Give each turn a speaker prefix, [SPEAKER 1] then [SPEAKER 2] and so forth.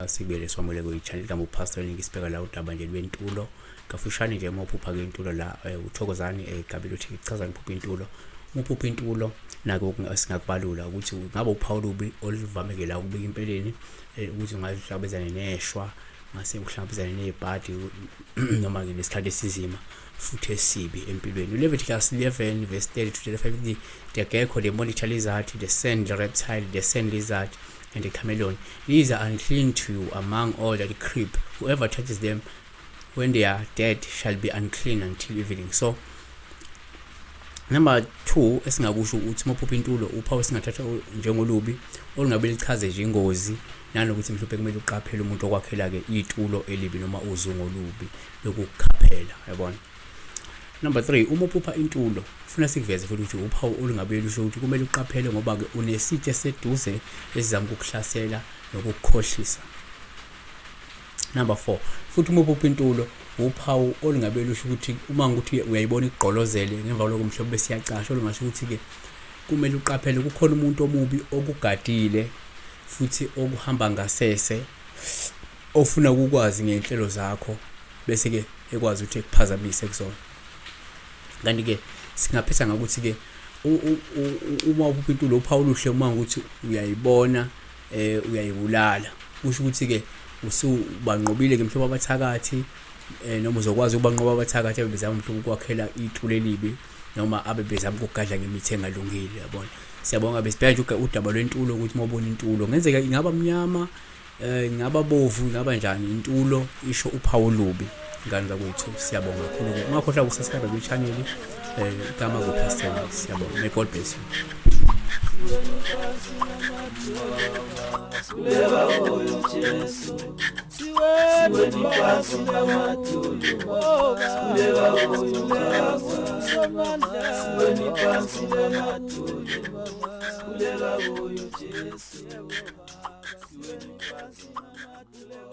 [SPEAKER 1] sikubele swamule kwi-channel kama uPastor ngisibheka la udaba nje lwentulo kafushane nje uma uphupha ke intulo la uthokozani egabelo uthi ichazani uphupha intulo uphupha intulo nako singakubalula ukuthi ngabe uphawu lubi oluvameke la ukubika impeleni ukuthi ungahlangabezana neshwa ngase uhlangabezana nezibhadi noma ngesikhathi esizima futhi esibi empilweni. Leviticus 11 verse 30 to 35 the gecko, the monitor lizard, the sand reptile, the sand lizard and the chameleon, these are unclean to you among all that creep. Whoever touches them when they are dead shall be unclean until evening. So number 2 esingakusho ukuthi uphupha intulo uphawu singathatha njengolubi olungabe lichaze nje ingozi nanokuthi mhlawumbe kumele uqaphele umuntu okwakhela ke itulo elibi noma uzungu olubi lokukhaphela, yabona. Number 3 uma uphupha intulo ufuna sikuveze futhi ukuthi uphawu olungabe lusho ukuthi kumele uqaphele ngoba ke unesitshe seduze esizama ukukuhlasela nokukukhohlisa. Number 4 futhi uma uphupha intulo uphawu olungabe lusho ukuthi uma ukuthi uyayibona igqolozele ngemva lokho mhlawumbe siyacasha olungasho ukuthi ke kumele uqaphele kukhona umuntu omubi okugadile futhi okuhamba ngasese ofuna ukukwazi ngenhlelo zakho bese ke ekwazi ukuthi ekuphazamise kusona. Kanti ke singaphetha ngokuthi ke uma uphupha intulo uphawu luhle uma ukuthi uyayibona uyayibulala kusho ukuthi ke usubanqobile ke mhlawumbe abathakathi noma uzokwazi ukubanqoba abathakathi abebezama mhlawumbe ukwakhela itulo elibi noma abebezama ukugadla ngemithi engalungile, yabona. Siyabonga besibheka nje udaba lwentulo ukuthi mawubona intulo ngenzeka ingaba mnyama ingaba bovu ingaba njani, intulo isho uphawu lubi ngani zakwethu. Siyabonga kakhulu ke ungakhohlwa ukusubscribe kwi-channel kama kuPastor. Siyabonga, may God bless you.
[SPEAKER 2] Kuleba oyo Jesu siwe nipasi na matulu kuleba oyo Baba siwe nipasi na matulu kuleba oyo Jesu siwe nipasi na matulu.